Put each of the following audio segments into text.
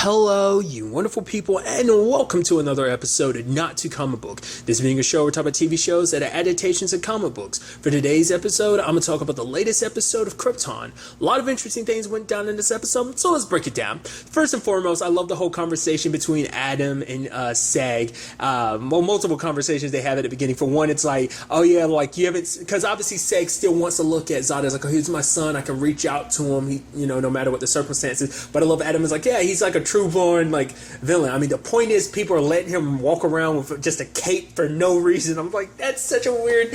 Hello, you wonderful people, and welcome to another episode of Not Too Comic Book. This being a show where we talk about TV shows that are adaptations of comic books. For today's episode, I'm going to talk about the latest episode of Krypton. A lot of interesting things went down in this episode, so let's break it down. First and foremost, I love the whole conversation between Adam and Sag. Multiple conversations they have at the beginning. For one, it's like, oh yeah, like you haven't, because obviously Sag still wants to look at Zod as like, oh, he's my son, I can reach out to him, no matter what the circumstances. But I love Adam is like, yeah, he's like a true-born like villain. I mean, the point is people are letting him walk around with just a cape for no reason. I'm like, that's such a weird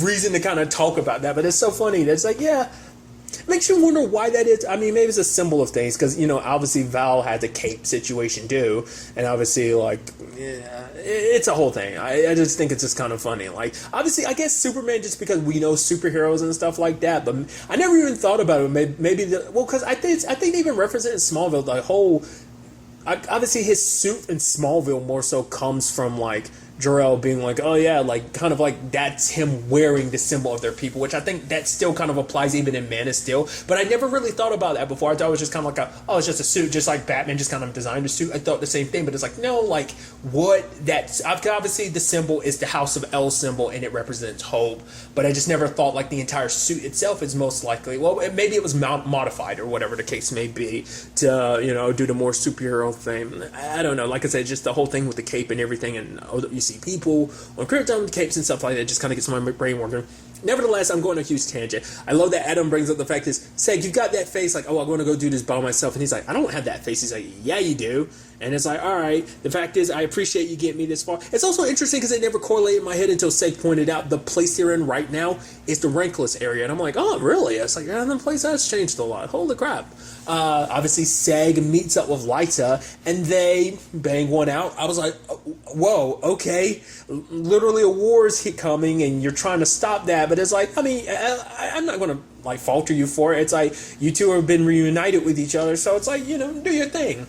reason to kind of talk about that, but it's so funny. It's like, yeah, makes you wonder why that is. I mean, maybe it's a symbol of things because obviously Val had the cape situation too, and obviously like it's a whole thing. I just think it's just kind of funny. Like obviously, I guess Superman, just because we know superheroes and stuff like that, but I never even thought about it. Maybe because I think they even reference it in Smallville. The whole obviously his suit in Smallville more so comes from like Jor-El being like, oh yeah, like kind of like that's him wearing the symbol of their people, which I think that still kind of applies even in Man of Steel. But I never really thought about that before. I thought it was just kind of like it's just a suit, just like Batman just kind of designed a suit. I thought the same thing, but it's like, no, like obviously the symbol is the House of El symbol and it represents hope, but I just never thought like the entire suit itself is most likely, well, maybe it was modified or whatever the case may be to, do the more superhero thing. I don't know. Like I said, just the whole thing with the cape and everything, and you see people on Krypton with capes and stuff like that, just kind of gets my brain working. Nevertheless, I'm going on a huge tangent. I love that Adam brings up the fact is, Sag, you got that face like, oh, I'm going to go do this by myself. And he's like, I don't have that face. He's like, yeah, you do. And it's like, all right, the fact is, I appreciate you getting me this far. It's also interesting because it never correlated in my head until Sag pointed out the place they're in right now is the rankless area. And I'm like, oh, really? It's like, yeah, the place has changed a lot. Holy crap. Obviously, Sag meets up with Lyta, and they bang one out. I was like, whoa, okay. Literally a war is coming, and you're trying to stop that. But it's like, I mean, I'm not going to like falter you for it. It's like, you two have been reunited with each other, so it's like, do your thing.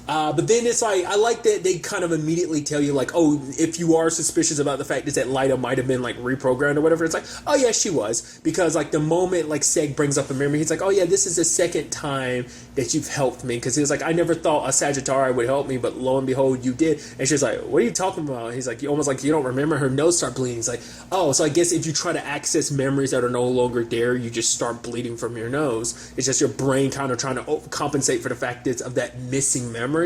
But then it's like, I like that they kind of immediately tell you like, oh, if you are suspicious about the fact that Lyta might have been like reprogrammed or whatever, it's like, oh yeah, she was. Because like the moment like Sag brings up a memory, he's like, oh yeah, this is the second time that you've helped me. Because he was like, I never thought a Sagittarius would help me, but lo and behold, you did. And she's like, what are you talking about? He's like, almost like you don't remember. Her nose start bleeding. He's like, oh, so I guess if you try to access memories that are no longer there, you just start bleeding from your nose. It's just your brain kind of trying to compensate for the fact of that missing memory.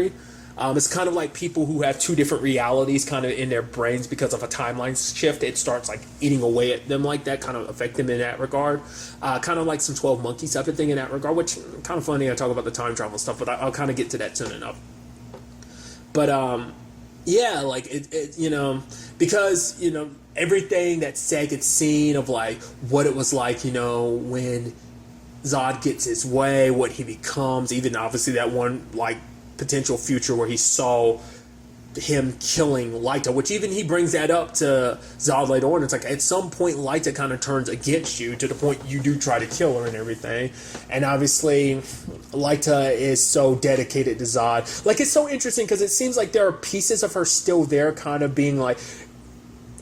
It's kind of like people who have two different realities kind of in their brains because of a timeline shift. It starts like eating away at them like that, kind of affect them in that regard. Kind of like some 12 Monkeys type of thing in that regard, which kind of funny. I talk about the time travel stuff, but I'll kind of get to that soon enough. But yeah, like it because everything that Sag had seen of like what it was like, when Zod gets his way, what he becomes, even obviously that one like potential future where he saw him killing Lyta, which even he brings that up to Zod later on. It's like at some point Lyta kind of turns against you to the point you do try to kill her and everything. And obviously Lyta is so dedicated to Zod. Like it's so interesting because it seems like there are pieces of her still there kind of being like,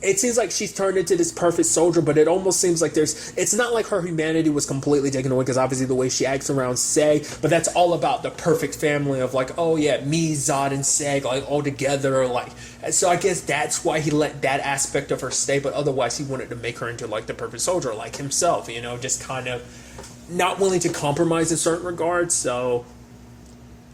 it seems like she's turned into this perfect soldier, but it almost seems like it's not like her humanity was completely taken away because obviously the way she acts around Sag, but that's all about the perfect family of like, oh yeah, me, Zod, and Sag, like all together, like, so I guess that's why he let that aspect of her stay, but otherwise he wanted to make her into like the perfect soldier, like himself, just kind of not willing to compromise in certain regards, so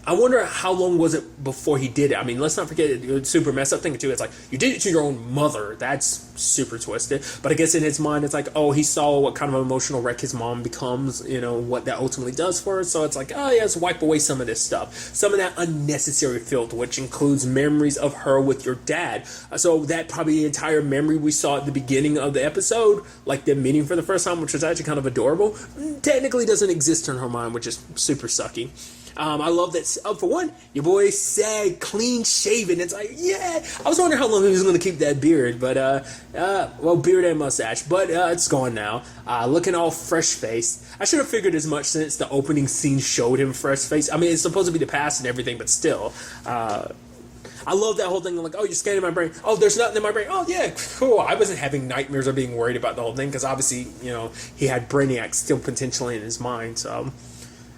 I wonder how long was it before he did it. I mean, let's not forget it's super messed up thing too. It's like you did it to your own mother. That's super twisted. But I guess in his mind, it's like, oh, he saw what kind of emotional wreck his mom becomes. What that ultimately does for her. So it's like, oh yeah, let's wipe away some of this stuff, some of that unnecessary filth, which includes memories of her with your dad. So that probably the entire memory we saw at the beginning of the episode, like them meeting for the first time, which was actually kind of adorable, technically doesn't exist in her mind, which is super sucky. I love that, for one, your boy Sag, clean shaven. It's like, yeah. I was wondering how long he was going to keep that beard, but, beard and mustache, but it's gone now. Looking all fresh-faced. I should have figured as much since the opening scene showed him fresh-faced. I mean, it's supposed to be the past and everything, but still. I love that whole thing. I'm like, oh, you're scanning my brain. Oh, there's nothing in my brain. Oh, yeah, cool. I wasn't having nightmares or being worried about the whole thing because obviously, he had Brainiac still potentially in his mind, so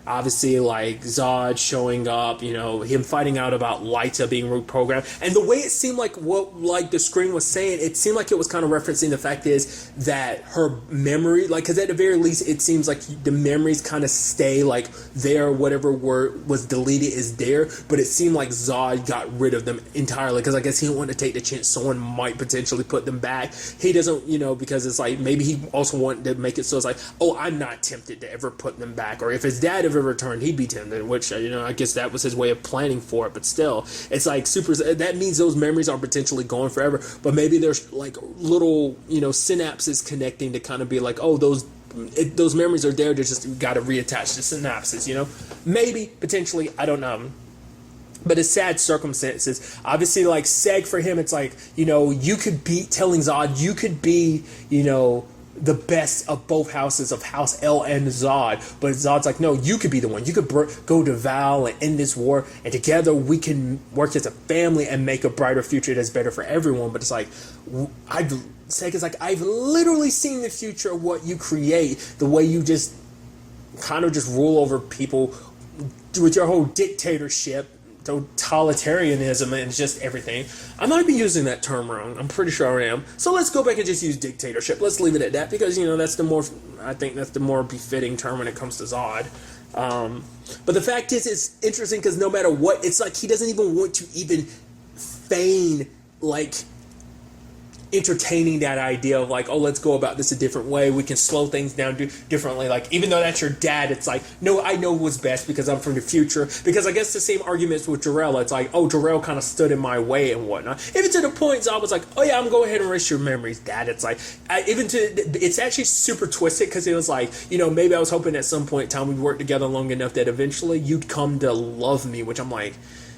Obviously, like Zod showing up, you know, him finding out about Lyta being reprogrammed, and the way it seemed like what like the screen was saying, it seemed like it was kind of referencing the fact is that her memory, like, because at the very least, it seems like the memories kind of stay like there, whatever word was deleted is there, but it seemed like Zod got rid of them entirely because I guess he didn't want to take the chance someone might potentially put them back. He doesn't, you know, because it's like maybe he also wanted to make it so it's like, oh, I'm not tempted to ever put them back, or if his dad ever returned, he'd be tempted, which, you know, I guess that was his way of planning for it, but still, it's like super, that means those memories are potentially gone forever, but maybe there's like little, you know, synapses connecting to kind of be like, oh, those memories are there, they just got to reattach the synapses, you know, maybe, potentially, I don't know. But it's sad circumstances. Obviously, like, Seg for him, it's like, you know, you could be telling Zod, you could be, you know, the best of both houses, of House L and Zod, but Zod's like, no, you could be the one. You could go to Val and end this war, and together we can work as a family and make a brighter future that's better for everyone. But it's like, Seg is like, I've literally seen the future of what you create, the way you just kind of just rule over people with your whole dictatorship, totalitarianism, and just everything. I might be using that term wrong. I'm pretty sure I am. So let's go back and just use dictatorship. Let's leave it at that because, you know, that's the more, I think that's the more befitting term when it comes to Zod. But the fact is, it's interesting because no matter what, it's like he doesn't even want to even feign like entertaining that idea of like, oh, let's go about this a different way. We can slow things down differently. Like, even though that's your dad, it's like, no, I know what's best because I'm from the future. Because I guess the same arguments with Jor-El. It's like, oh, Jor-El kind of stood in my way and whatnot. Even to the point, Zod was like, oh yeah, I'm going ahead and erase your memories, Dad. It's like, it's actually super twisted because it was like, you know, maybe I was hoping at some point in time we'd work together long enough that eventually you'd come to love me, which I'm like,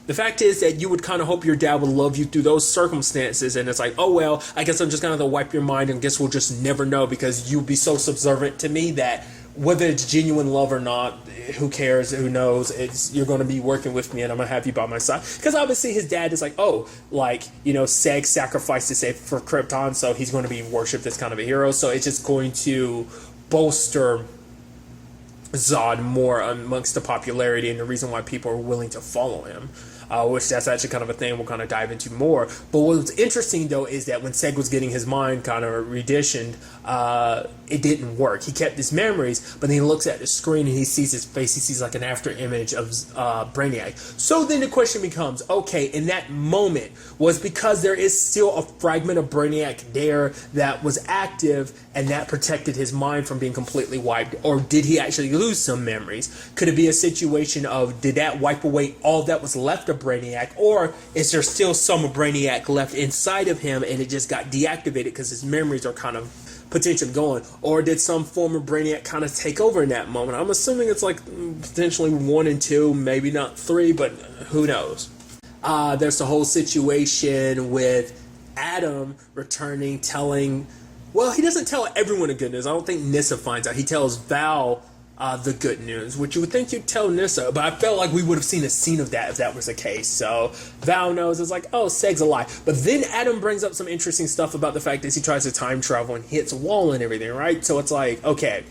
the fact is that you would kind of hope your dad would love you through those circumstances, and it's like, oh, well, I guess I'm just going to wipe your mind and guess we'll just never know because you'll be so subservient to me that whether it's genuine love or not, who cares, who knows, you're going to be working with me and I'm going to have you by my side. Because obviously his dad is like, oh, like, you know, Seg sacrificed to save for Krypton, so he's going to be worshipped as kind of a hero, so it's just going to bolster Zod more amongst the popularity and the reason why people are willing to follow him. Which that's actually kind of a thing we'll kind of dive into more. But what's interesting, though, is that when Seg was getting his mind kind of reditioned, it didn't work. He kept his memories, but then he looks at the screen and he sees his face. He sees like an after image of Brainiac. So then the question becomes, okay, in that moment, was because there is still a fragment of Brainiac there that was active and that protected his mind from being completely wiped? Or did he actually lose some memories? Could it be a situation of, did that wipe away all that was left of Brainiac, or is there still some Brainiac left inside of him and it just got deactivated because his memories are kind of potentially gone? Or did some form of Brainiac kind of take over in that moment? I'm assuming it's like potentially 1 and 2, maybe not 3, but who knows? There's the whole situation with Adam returning, telling, well, he doesn't tell everyone the good news. I don't think Nyssa finds out. He tells Val the good news, which you would think you'd tell Nyssa, but I felt like we would have seen a scene of that if that was the case. So Val knows, it's like, oh, Seg's alive. But then Adam brings up some interesting stuff about the fact that he tries to time travel and hits a wall and everything, right? So it's like, okay,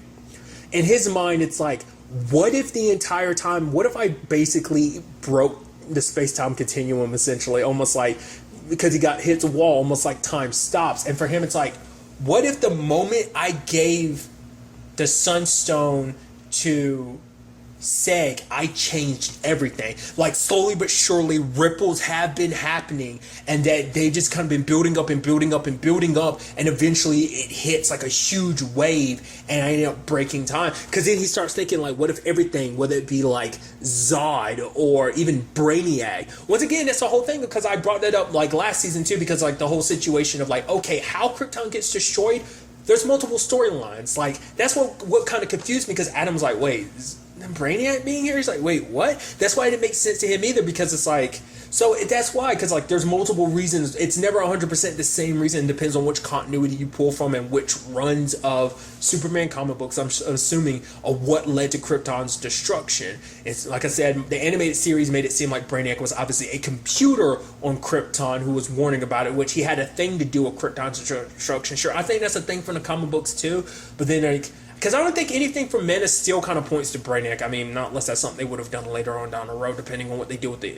in his mind, it's like, what if the entire time, what if I basically broke the space-time continuum, essentially, almost like, because he hits a wall, almost like time stops. And for him, it's like, what if the moment I gave the Sunstone to Seg, I changed everything. Like, slowly but surely, ripples have been happening, and that they've just kind of been building up and building up and building up, and eventually it hits like a huge wave, and I end up breaking time. Because then he starts thinking, like, what if everything, whether it be like Zod or even Brainiac, once again, that's the whole thing, because I brought that up like last season too, because like the whole situation of like, okay, how Krypton gets destroyed, there's multiple storylines. Like, that's what kind of confused me, because Adam's like, wait, is Brainiac being here? He's like, wait, what? That's why it didn't make sense to him either, because it's like, so that's why, because like there's multiple reasons. It's never 100% the same reason. It depends on which continuity you pull from and which runs of Superman comic books, I'm assuming, of what led to Krypton's destruction. It's like I said, the animated series made it seem like Brainiac was obviously a computer on Krypton who was warning about it, which he had a thing to do with Krypton's destruction. Sure, I think that's a thing from the comic books too, but then like, because I don't think anything from Man of Steel kind of points to Brainiac. I mean, not unless that's something they would have done later on down the road, depending on what they do with the,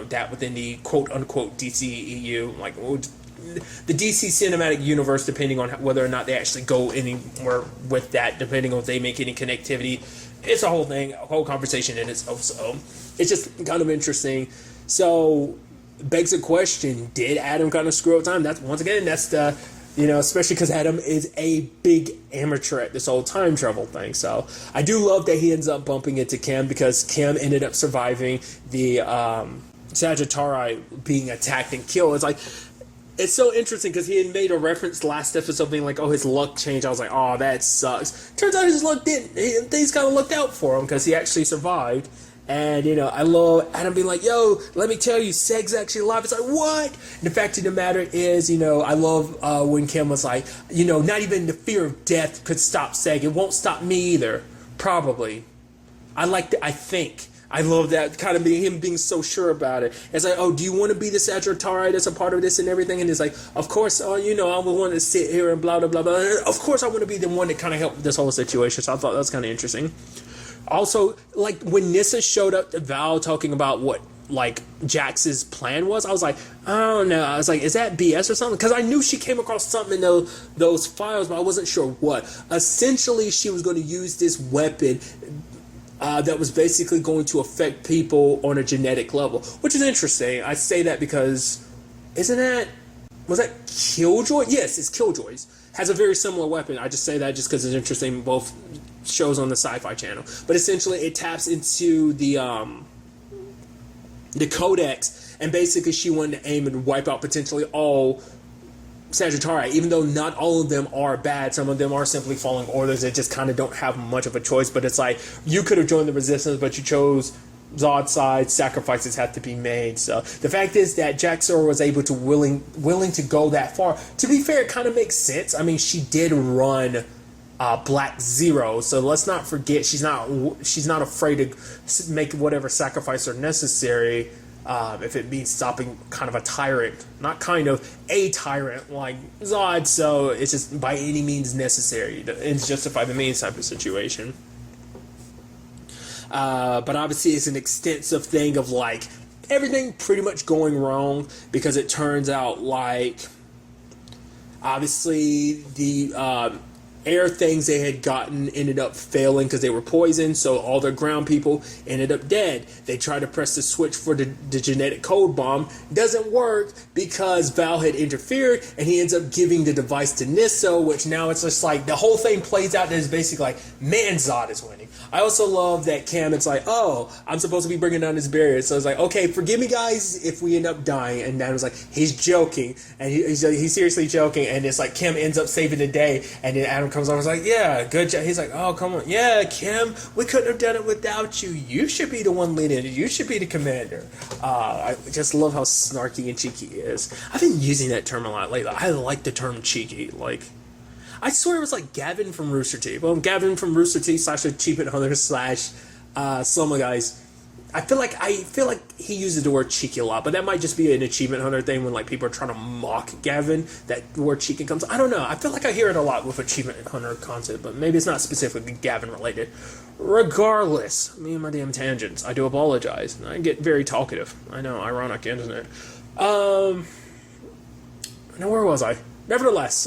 that within the quote unquote DCEU, like the DC cinematic universe, depending on whether or not they actually go anywhere with that, depending on if they make any connectivity. It's a whole thing, a whole conversation in itself. So it's just kind of interesting. So begs the question: did Adam kind of screw up time? That's the especially because Adam is a big amateur at this whole time travel thing. So I do love that he ends up bumping into Kim, because Kim ended up surviving the Sagittari being attacked and killed. It's so interesting because he had made a reference last episode being like, oh, his luck changed. I was like, oh, that sucks. Turns out his luck didn't. Things kind of looked out for him because he actually survived. And, I love Adam being like, yo, let me tell you, Seg's actually alive. It's like, what? And the fact of the matter is, I love when Kim was like, not even the fear of death could stop Seg. It won't stop me either. Probably. I think. I love that kind of him being so sure about it. It's like, oh, do you want to be the Sagittari that's a part of this and everything? And it's like, of course, I would want to sit here and blah, blah, blah, blah. Of course I want to be the one that kind of helped this whole situation. So I thought that was kind of interesting. Also, like, when Nyssa showed up to Val talking about what, like, Jax's plan was, I was like, I don't know. I was like, is that BS or something? Because I knew she came across something in those files, but I wasn't sure what. Essentially, she was going to use this weapon that was basically going to affect people on a genetic level, which is interesting. I say that because, was that Killjoy? Yes, it's Killjoy's. Has a very similar weapon. I just say that just because it's interesting. Both shows on the Syfy channel, but essentially it taps into the codex, and basically she wanted to aim and wipe out potentially all Sagittari, even though not all of them are bad. Some of them are simply following orders that just kind of don't have much of a choice. But it's like, you could have joined the resistance, but you chose Zod's side. Sacrifices had to be made. So the fact is that Jax-Ur was able to willing to go that far. To be fair, it kind of makes sense. I mean, she did run Black Zero, so let's not forget she's not afraid to make whatever sacrifice are necessary. If it means stopping kind of a tyrant, not kind of a tyrant like Zod, so it's just by any means necessary. It's justify the means type of situation. But obviously it's an extensive thing of like everything pretty much going wrong, because it turns out like obviously the air things they had gotten ended up failing because they were poisoned, so all their ground people ended up dead. They tried to press the switch for the genetic code bomb. Doesn't work because Val had interfered, and he ends up giving the device to Nyssa, which now it's just like the whole thing plays out and it's basically like, man, Zod is winning. I also love that Cam, it's like, oh, I'm supposed to be bringing down this barrier. So it's like, okay, forgive me guys if we end up dying. And Dan was like, he's joking. And he's seriously joking. And it's like Kim ends up saving the day. And then Adam comes on and was like, yeah, good job. He's like, oh, come on. Yeah, Kim, we couldn't have done it without you. You should be the one leading it. You should be the commander. I just love how snarky and cheeky he is. I've been using that term a lot lately. I like the term cheeky. Like, I swear it was like Gavin from Rooster Teeth. Well, Gavin from Rooster Teeth / Achievement Hunter / Sloma Guys. I feel like he uses the word cheeky a lot, but that might just be an Achievement Hunter thing when like people are trying to mock Gavin. That word cheeky comes. I don't know. I feel like I hear it a lot with Achievement Hunter content, but maybe it's not specifically Gavin related. Regardless, me and my damn tangents. I do apologize. I get very talkative. I know, ironic, isn't it? Now where was I? Nevertheless,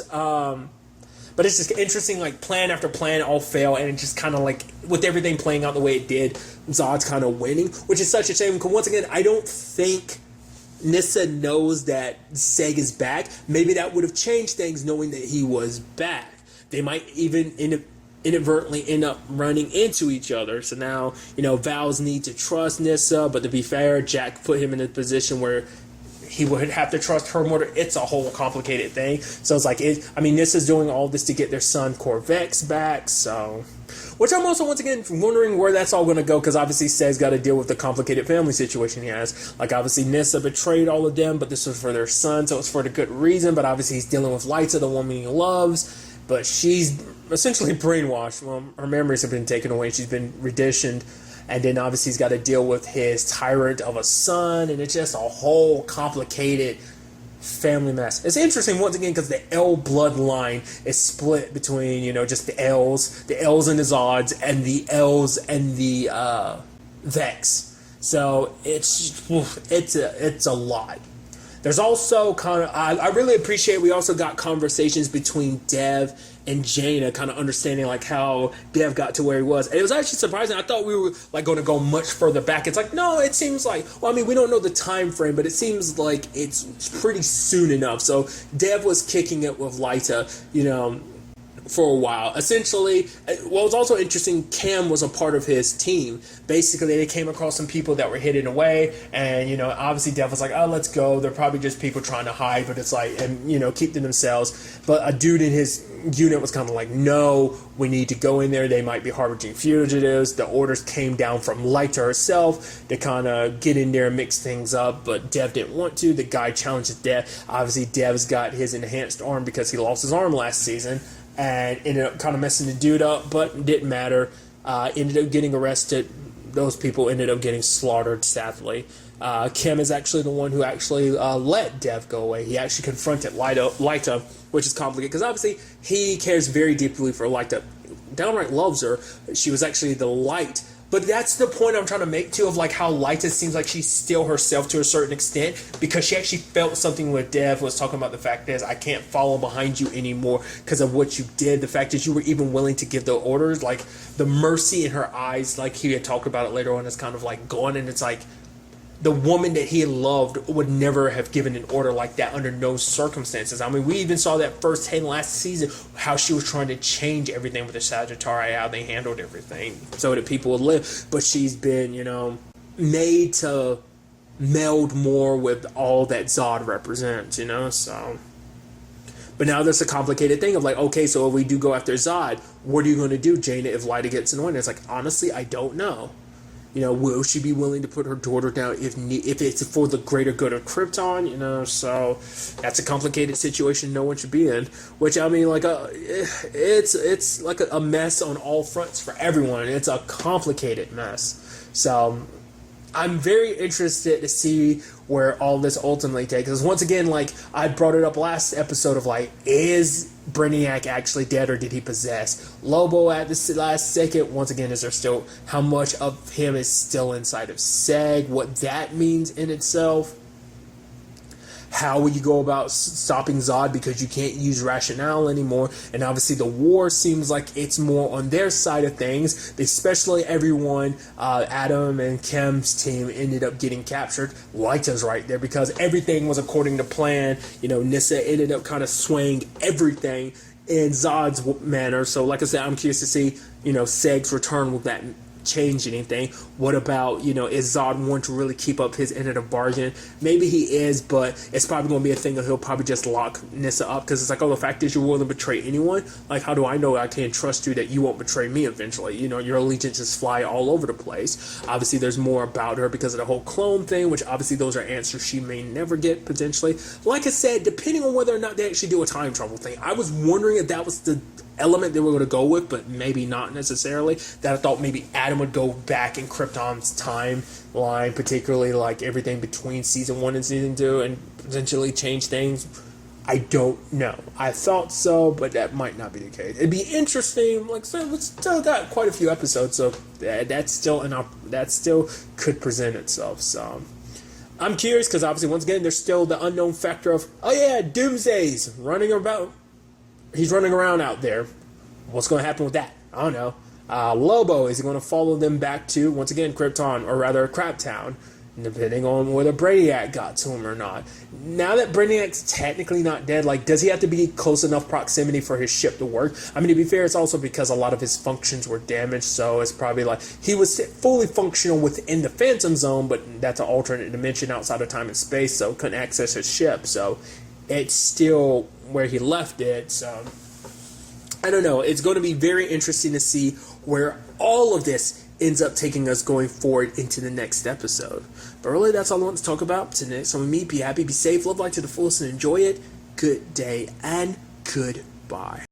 but it's just interesting, like, plan after plan all fail, and it just kind of, like, with everything playing out the way it did, Zod's kind of winning, which is such a shame, because once again, I don't think Nyssa knows that Seg is back. Maybe that would have changed things knowing that he was back. They might even inadvertently end up running into each other. So now, Val's need to trust Nyssa, but to be fair, Jack put him in a position where he would have to trust her more. It's a whole complicated thing. So it's like, Nyssa's doing all this to get their son Corvex back. So, which I'm also once again wondering where that's all going to go, because obviously Seg's got to deal with the complicated family situation he has. Like, obviously Nyssa betrayed all of them, but this was for their son, so it's for the good reason. But obviously he's dealing with Lyta, the woman he loves, but she's essentially brainwashed. Well, her memories have been taken away. She's been reditioned. And then obviously he's got to deal with his tyrant of a son, and it's just a whole complicated family mess. It's interesting once again because the L bloodline is split between, you know, just the L's and the Zods, and the L's and the Vex. So it's a lot. There's also kind of, I really appreciate, we also got conversations between Dev and Jaina, kind of understanding like how Dev got to where he was. And it was actually surprising. I thought we were like going to go much further back. It's like, no, it seems like, well, I mean, we don't know the time frame, but it seems like it's pretty soon enough. So Dev was kicking it with Lyta, you know, for a while. Essentially, what was also interesting, Cam was a part of his team. Basically, they came across some people that were hidden away, and, you know, obviously Dev was like, oh, let's go. They're probably just people trying to hide, but it's like, and, you know, keep to themselves. But a dude in his unit was kind of like, no, we need to go in there. They might be harboring fugitives. The orders came down from Lyta herself to kind of get in there and mix things up, but Dev didn't want to. The guy challenged Dev. Obviously, Dev's got his enhanced arm because he lost his arm last season, and ended up kind of messing the dude up, but it didn't matter. Ended up getting arrested. Those people ended up getting slaughtered, sadly. Kim is actually the one who actually let Dev go away. He actually confronted Lyta, which is complicated, because obviously he cares very deeply for Lyta. Downright loves her. She was actually the light. But that's the point I'm trying to make, too, of like how Lyta seems like she's still herself to a certain extent, because she actually felt something with Dev, was talking about the fact is, I can't follow behind you anymore because of what you did. The fact that you were even willing to give the orders, like the mercy in her eyes, like he had talked about it later on, is kind of like gone. And it's like, the woman that he loved would never have given an order like that under no circumstances. I mean, we even saw that firsthand last season, how she was trying to change everything with the Sagittari, how they handled everything so that people would live. But she's been, you know, made to meld more with all that Zod represents, you know, so. But now there's a complicated thing of like, okay, so if we do go after Zod, what are you going to do, Jaina, if Lyta gets in the win? It's like, honestly, I don't know. You know, will she be willing to put her daughter down if it's for the greater good of Krypton? You know, so that's a complicated situation no one should be in. Which, I mean, like, it's like a mess on all fronts for everyone. It's a complicated mess. So I'm very interested to see where all this ultimately takes. Because once again, like I brought it up last episode of like, is Brainiac actually dead, or did he possess Lobo at the last second? Once again, is there still, how much of him is still inside of Seg? What that means in itself. How will you go about stopping Zod, because you can't use rationale anymore? And obviously the war seems like it's more on their side of things, especially everyone. Adam and Kim's team ended up getting captured. Lyta's right there because everything was according to plan. You know, Nyssa ended up kind of swaying everything in Zod's manner. So like I said, I'm curious to see, you know, Seg's return. Will that change anything? What about, you know, is Zod want to really keep up his end of the bargain? Maybe he is, but it's probably going to be a thing that he'll probably just lock Nyssa up, because it's like, oh, the fact is you're willing to betray anyone, like, how do I know I can trust you that you won't betray me eventually? You know, your allegiances fly all over the place. Obviously there's more about her because of the whole clone thing, which obviously those are answers she may never get potentially. Like I said, depending on whether or not they actually do a time travel thing, I was wondering if that was the element they were going to go with, but maybe not necessarily. That I thought maybe Adam would go back in Krypton's timeline, particularly like everything between season 1 and season 2, and potentially change things. I don't know. I thought so, but that might not be the case. It'd be interesting. Like, so we still got quite a few episodes, so that still could present itself. So I'm curious, because obviously once again there's still the unknown factor of, oh yeah, Doomsday's running about. He's running around out there. What's going to happen with that? I don't know. Lobo, is he going to follow them back to, once again, Krypton, or rather Craptown, depending on whether Brainiac got to him or not. Now that Brainiac's technically not dead, like, does he have to be close enough proximity for his ship to work? I mean, to be fair, it's also because a lot of his functions were damaged, so it's probably like, he was fully functional within the Phantom Zone, but that's an alternate dimension outside of time and space, so couldn't access his ship, so it's still where he left it. So I don't know. It's going to be very interesting to see where all of this ends up taking us going forward into the next episode. But really, that's all I want to talk about today. So with me, be happy, be safe, live life to the fullest, and enjoy it. Good day and goodbye.